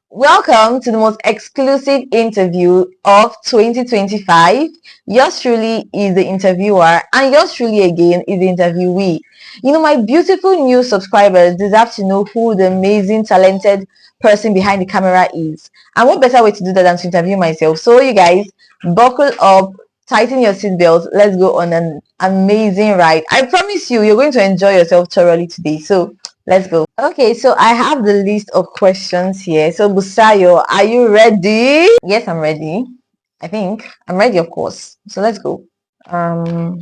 Welcome to the most exclusive interview of 2025. Yours truly is the interviewer, and yours truly again is the interviewee. My beautiful new subscribers deserve to know who the amazing, talented person behind the camera is. And what better way to do that than to interview myself? So, you guys, buckle up, tighten your seatbelts. Let's go on an amazing ride. I promise you, you're going to enjoy yourself thoroughly today. So, let's go. Okay, so I have the list of questions here. So, Busayo, are you ready? Yes, I'm ready. I think I'm ready, of course. So, let's go. Um,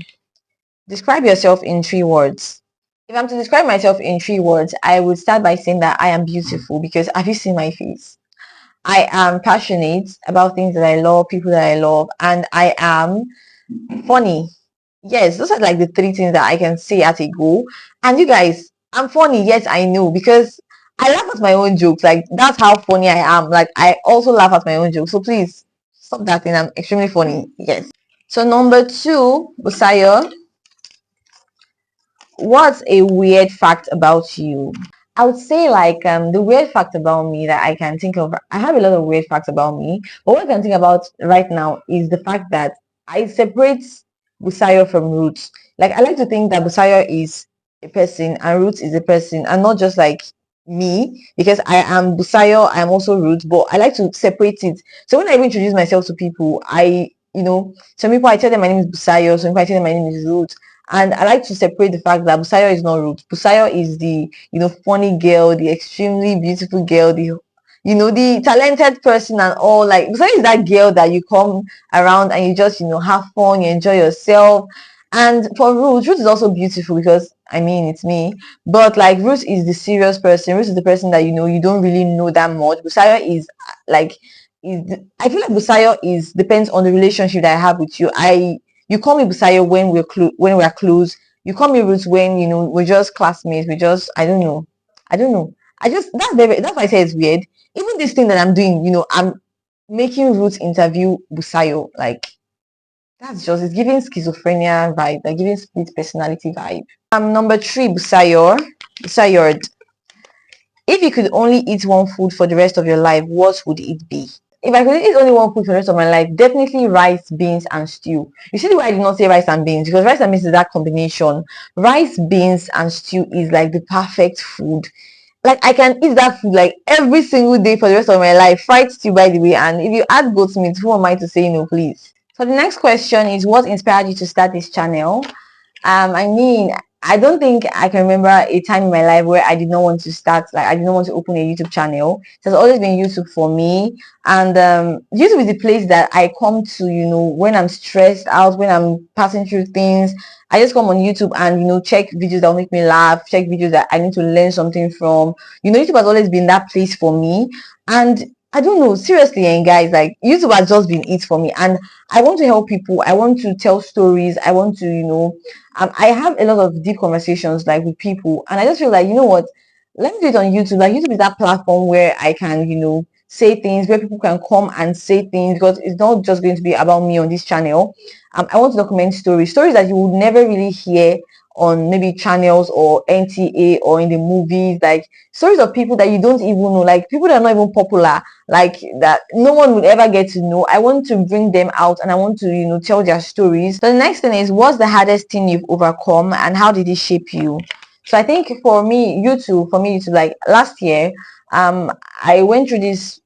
Describe yourself in 3 words. If I'm to describe myself in 3 words, I would start by saying that I am beautiful because have you seen my face? I am passionate about things that I love, people that I love, and I am funny. Yes, those are like the three things that I can say at a go. And you guys, I'm funny. Yes, I know because I laugh at my own jokes. Like that's how funny I am. Like I also laugh at my own jokes. So please stop that thing. I'm extremely funny. Yes. So number two, Busayo, what's a weird fact about you? I would say like the weird fact about me that I can think of. I have a lot of weird facts about me, but what I can think about right now is the fact that I separate Busayo from Roots. Like I like to think that Busayo is a person and Roots is a person, and not just like me because I am Busayo. I am also Roots, but I like to separate it. So when I even introduce myself to people, some people I tell them my name is Busayo, some people I tell them my name is Roots. And I like to separate the fact that Busayo is not rude. Busayo is the, funny girl, the extremely beautiful girl, the talented person and all. Like Busayo is that girl that you come around and you just, have fun, you enjoy yourself. And for Ruth is also beautiful because I mean it's me. But like Ruth is the serious person. Ruth is the person that you don't really know that much. Busayo is like I feel like Busayo is depends on the relationship that I have with you. You call me Busayo when we're close. You call me Ruth when we're just classmates. We just I don't know. That's why I say it's weird. Even this thing that I'm doing, I'm making Ruth interview Busayo. Like that's just it's giving schizophrenia vibe, like giving split personality vibe. Number three, Busayo. Busayo. If you could only eat one food for the rest of your life, what would it be? If I could eat only one food for the rest of my life, definitely rice, beans, and stew. You see why I did not say rice and beans? Because rice and beans is that combination. Rice, beans, and stew is like the perfect food. Like I can eat that food like every single day for the rest of my life. Fried stew, by the way. And if you add goat meat, who am I to say no, please? So the next question is, what inspired you to start this channel? I mean, I don't think I can remember a time in my life where I did not want to start, like I did not want to open a YouTube channel. It has always been YouTube for me. And YouTube is the place that I come to, when I'm stressed out, when I'm passing through things. I just come on YouTube and, check videos that will make me laugh, check videos that I need to learn something from. YouTube has always been that place for me. And I don't know, seriously, and guys, like YouTube has just been it for me. And I want to help people. I want to tell stories. I want to, I have a lot of deep conversations like with people, and I just feel like what, let me do it on YouTube. Like YouTube is that platform where I can say things, where people can come and say things, because it's not just going to be about me on this channel. I want to document stories that you would never really hear on maybe channels or NTA or in the movies, like stories of people that you don't even know, like people that are not even popular, like that no one would ever get to know. I want to bring them out and I want to tell their stories. So the next thing is, what's the hardest thing you've overcome and how did it shape you? So I think for me YouTube, like last year, I went through this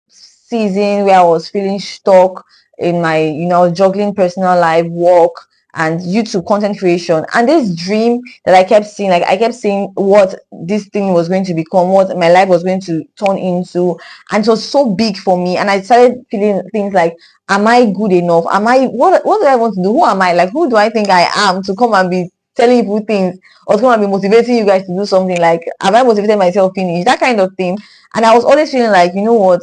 season where I was feeling stuck in my, juggling personal life, work, and YouTube content creation. And this dream that I kept seeing, like I kept seeing what this thing was going to become, what my life was going to turn into. And it was so big for me. And I started feeling things like, am I good enough? What do I want to do? Who am I? Like, who do I think I am to come and be telling people things or to come and be motivating you guys to do something? Like, have I motivated myself finish? That kind of thing. And I was always feeling like, what?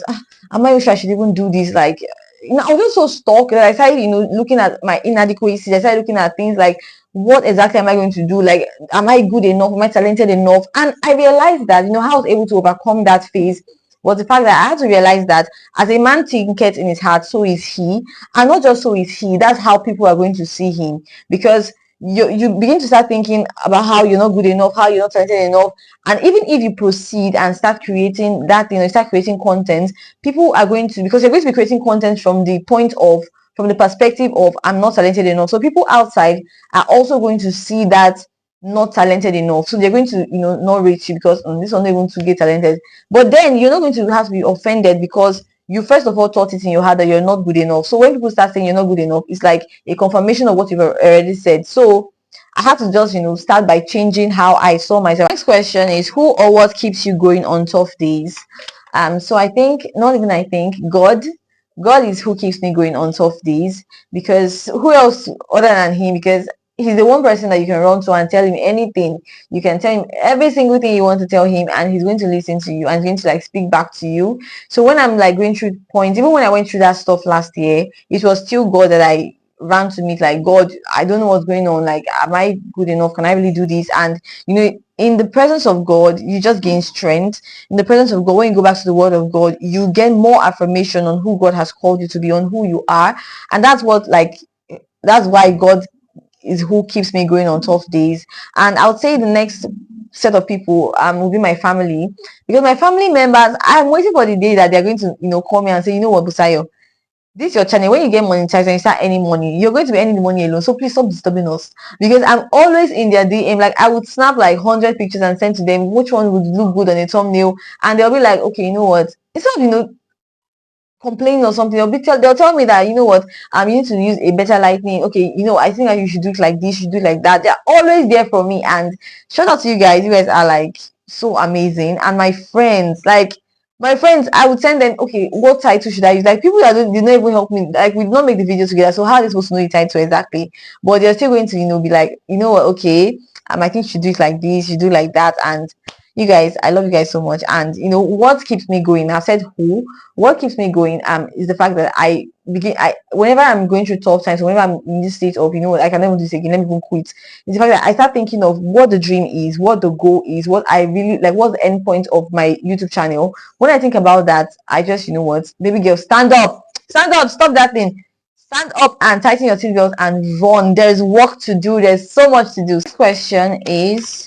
I'm not even sure I should even do this. Like, I was just so stuck that I started, looking at my inadequacies. I started looking at things like, what exactly am I going to do? Like, am I good enough? Am I talented enough? And I realized that, how I was able to overcome that phase was the fact that I had to realize that as a man thinketh in his heart, so is he. And not just so is he, that's how people are going to see him. Because you begin to start thinking about how you're not good enough, how you're not talented enough. And even if you proceed and start creating that, start creating content, people are going to, because you're going to be creating content from the point of, from the perspective of, I'm not talented enough. So people outside are also going to see that not talented enough. So they're going to, not reach you because this one not even to get talented. But then you're not going to have to be offended because you first of all thought it in your heart that you're not good enough. So when people start saying you're not good enough, it's like a confirmation of what you've already said. So I had to just, start by changing how I saw myself. Next question is, who or what keeps you going on tough days? So I think, not even I think, God is who keeps me going on tough days, because who else other than him? Because he's the one person that you can run to and tell him anything. You can tell him every single thing you want to tell him, and he's going to listen to you and he's going to like speak back to you. So when I'm like going through points, even when I went through that stuff last year, it was still God that I ran to meet. Like, God, I don't know what's going on. Like, am I good enough? Can I really do this? And in the presence of God, you just gain strength. In the presence of God, when you go back to the word of God, you get more affirmation on who God has called you to be, on who you are. And that's why God is who keeps me going on tough days. And I would say the next set of people will be my family, because my family members, I'm waiting for the day that they're going to call me and say, you know what, Busayo, this your channel, when you get monetized and you start earning money, you're going to be earning the money alone, so please stop disturbing us. Because I'm always in their DM. Like, I would snap like 100 pictures and send to them which one would look good on a thumbnail, and they'll be like, okay, you know what, instead of complaining or something, they'll tell me that, you know what, you need to use a better lighting. Okay, I think that you should do it like this, you should do it like that. They're always there for me. And shout out to you guys. You guys are like so amazing. And my friends, I would send them, okay, what title should I use? Like, people that did not even help me, like, we did not make the video together, so how are they supposed to know the title exactly? But they're still going to be like, you know what, okay, I think you should do it like this, you do it like that. And you guys, I love you guys so much. And what keeps me going, I said who, what keeps me going is the fact that whenever I'm going through tough times, whenever I'm in this state of, I can never do this again, let me even quit, it's the fact that I start thinking of what the dream is, what the goal is, what I really like, what's the end point of my YouTube channel. When I think about that, I just, baby girl, stand up, stop that thing, stand up and tighten your seatbelt and run. There's work to do, there's so much to do. This question is,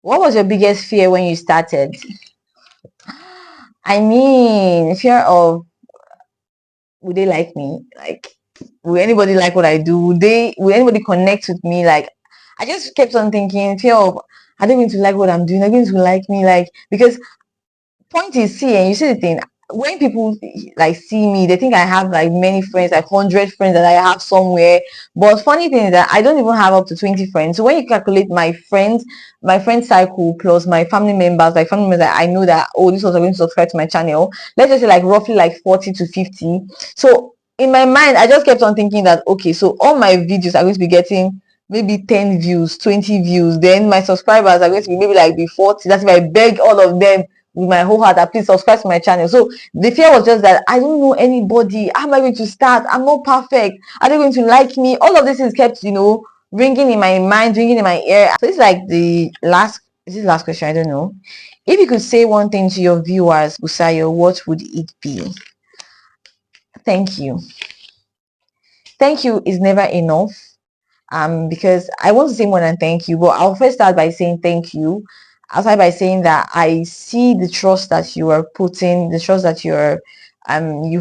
what was your biggest fear when you started? I mean, fear of, would they like me? Like, will anybody like what I do? Will anybody connect with me? Like, I just kept on thinking, fear of, are they going to like what I'm doing? Are they going to like me? Like, because point is, see, and you see the thing, when people like see me, they think I have like many friends, like 100 friends that I have somewhere. But funny thing is that I don't even have up to 20 friends. So when you calculate my friend cycle plus my family members, like family members that I know that, oh, this was going to subscribe to my channel, let's just say like roughly like 40 to 50. So in my mind, I just kept on thinking that, okay, so all my videos are going to be getting maybe 10 views, 20 views. Then my subscribers are going to be maybe like be 40. That's if I beg all of them with my whole heart that please subscribe to my channel. So the fear was just that I don't know anybody. How am I going to start? I'm not perfect. Are they going to like me? All of this is kept, ringing in my mind, ringing in my ear. So it's like is this the last question? I don't know. If you could say one thing to your viewers, Busayo, what would it be? Thank you. Thank you is never enough. Because I want to say more than thank you, but I'll first start by saying thank you. I'll start by saying that I see the trust that you are putting, the trust that you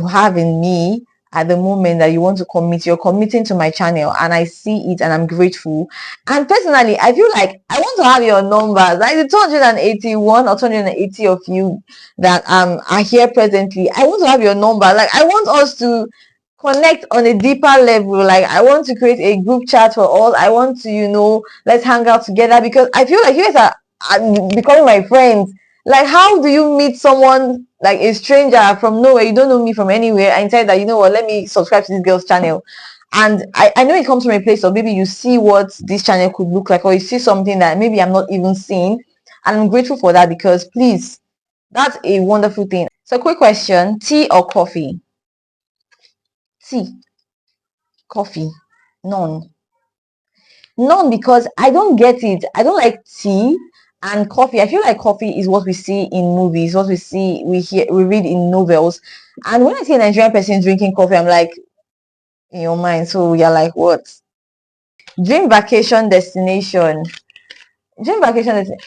have in me at the moment, that you want to commit. You're committing to my channel, and I see it, and I'm grateful. And personally, I feel like I want to have your numbers, like the 281 or 280 of you that are here presently. I want to have your number. Like, I want us to connect on a deeper level. Like, I want to create a group chat for all. I want to, let's hang out together, because I feel like you guys are becoming my friends. Like, how do you meet someone like a stranger from nowhere, you don't know me from anywhere, and say that, you know what, let me subscribe to this girl's channel? And I know it comes from a place of maybe you see what this channel could look like, or you see something that maybe I'm not even seeing, and I'm grateful for that, because please, that's a wonderful thing. So, quick question: tea or coffee? Tea. Coffee. None. None, because I don't get it. I don't like tea and coffee. I feel like coffee is what we see in movies, what we see, we hear, we read in novels. And when I see a Nigerian person drinking coffee, I'm like, in your mind, so you're like, what? Dream vacation destination. Dream vacation destination.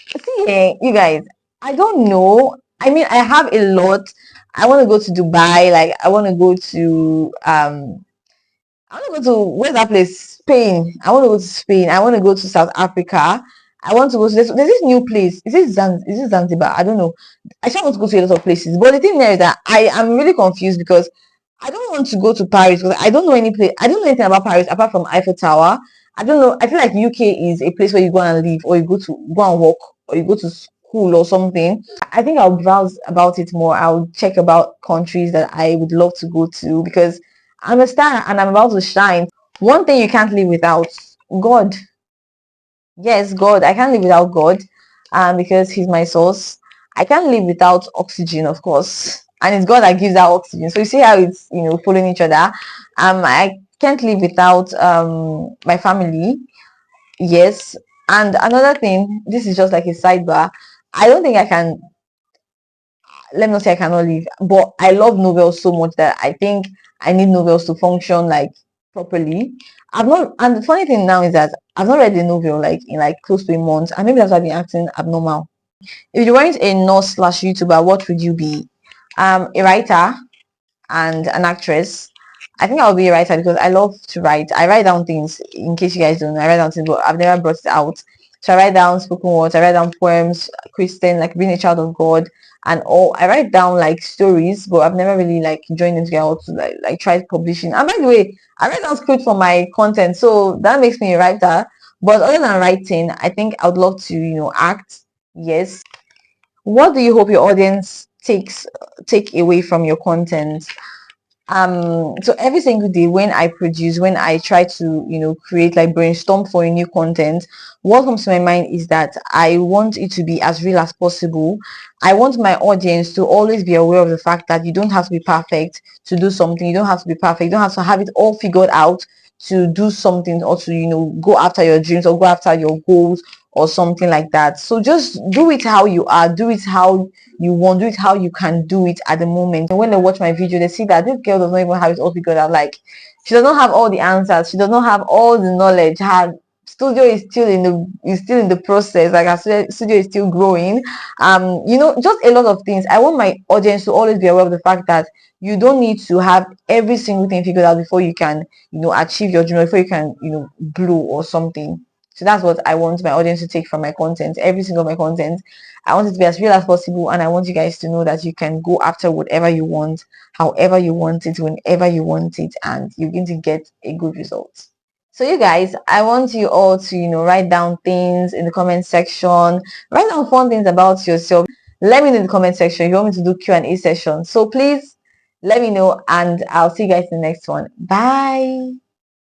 See, you guys, I don't know. I mean, I have a lot. I want to go to Dubai. Like, I want to go to I want to go to where's that place? Spain. I want to go to Spain. I want to go to South Africa. I want to go to there's this new place. Is it Zanzibar? I don't know. I just want to go to a lot of places. But the thing there is that I am really confused because I don't want to go to Paris because I don't know any place. I don't know anything about Paris apart from Eiffel Tower. I don't know. I feel like UK is a place where you go and live, or you go and work, or you go to school or something. I think I'll browse about it more. I'll check about countries that I would love to go to because I'm a star and I'm about to shine. One thing you can't live without: God. Yes, God. I can't live without God, because He's my source. I can't live without oxygen, of course, and it's God that gives out oxygen. So you see how it's following each other. I can't live without my family. Yes, and another thing. This is just like a sidebar. I don't think I can. Let me not say I cannot live, but I love novels so much that I think I need novels to function like properly. I've not, and the funny thing now is that I've not read a novel like in like close to a month, and maybe that's why I've been acting abnormal. If you weren't a nurse slash YouTuber, what would you be? A writer and an actress. I think I'll be a writer because I love to write. I write down things. In case you guys don't know, I write down things, but I've never brought it out. So I write down spoken words. I write down poems, Christian, like being a child of God, and all. I write down like stories, but I've never really like joined them together to like try publishing. And by the way, I write down script for my content, so that makes me a writer. But other than writing, I think I would love to act. Yes. What do you hope your audience take away from your content? So every single day when I try to create, like brainstorm for a new content, what comes to my mind is that I want it to be as real as possible. I want my audience to always be aware of the fact that you don't have to be perfect to do something. You don't have to be perfect. You don't have to have it all figured out to do something, or to go after your dreams or go after your goals or something like that. So just do it how you are, do it how you want, do it how you can do it at the moment. And when they watch my video, they see that this girl does not even have it all figured out. Like, she does not have all the answers, she does not have all the knowledge. Her studio is still in the process. Like, her studio is still growing. Just a lot of things. I want my audience to always be aware of the fact that you don't need to have every single thing figured out before you can achieve your dream, or before you can blow or something. So that's what I want my audience to take from my content. Every single my content, I want it to be as real as possible, and I want you guys to know that you can go after whatever you want, however you want it, whenever you want it, and you're going to get a good result. So you guys, I want you all to write down things in the comment section. Write down fun things about yourself. Let me know in the comment section if you want me to do Q&A session. So please let me know, and I'll see you guys in the next one. Bye.